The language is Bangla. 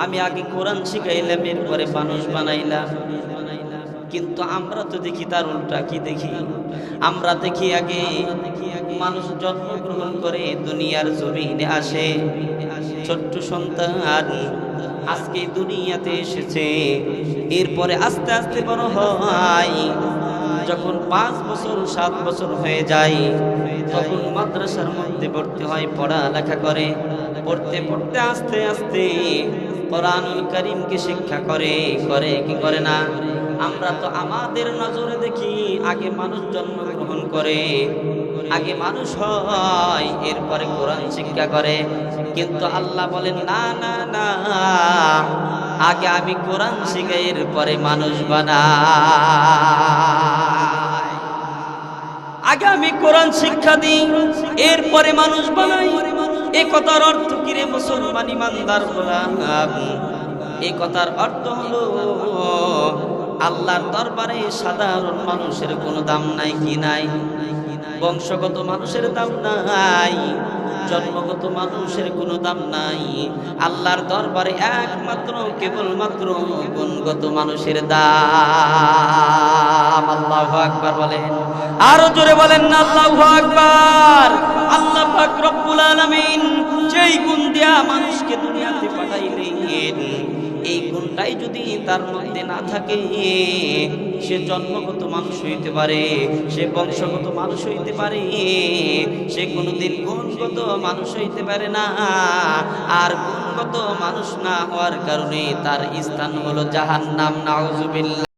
আমি আগে কোরআন শিখাইলাম, এরপরে মানুষ বানাইলাম। কিন্তু আমরা তো দেখি তার উল্টা। কি দেখি? আমরা দেখি আগে মানুষ জন্মগ্রহণ করে দুনিয়ার জমিনে আসে, ছোট্ট সন্তান আজকে দুনিয়াতে এসেছে, এরপরে আস্তে আস্তে বড় হয়। যখন 5 বছর 7 বছর হয়ে যায়, তখন মাদ্রাসার মধ্যে ভর্তি হয়, পড়ালেখা করে। পড়তে পড়তে আস্তে আস্তে কোরআনুল কারীমকে শিক্ষা করে কি করে না? আমরা তো আমাদের নজরে দেখি আগে মানুষ জন্মগ্রহণ করে, আগে মানুষ হয়, এরপরে কোরআন শিক্ষা করে। কিন্তু আল্লাহ বলেন না না না, আগে আমি কোরআন শিখাই, এরপরে মানুষ বানাই। আগে আমি কোরআন শিক্ষা দিই, এরপরে মানুষ বানাই। এই কথার অর্থ কি রে মুসলমান ইমানদার গোলাম? এই কথার অর্থ হলো আল্লাহর দরবারে সাধারণ মানুষের কোনো দাম নাই। কি নাই? বংশগত মানুষের দাম নাই, জন্মগত মানুষের কোনো দাম নাই। আল্লাহর দরবারে একমাত্র কেবলমাত্র গুণগত মানুষের দাম। আল্লাহু আকবার বলেন, আরো জোরে বলেন না আল্লাহু আকবার। আল্লাহ পাক রব্বুল আলামিন যেই গুণ দিয়া মানুষকে দুনিয়াতে পাঠাইলেন, এই গুণটাই যদি তার মধ্যে না থাকে, সে জন্মগত মানুষ হইতে পারে, সে বংশগত মানুষ হইতে পারে, সে কোনোদিন গুণগত মানুষ হইতে পারে না। আর গুণগত মানুষ না হওয়ার কারণে তার স্থান হলো জাহান্নাম। নাউজুবিল্লাহ।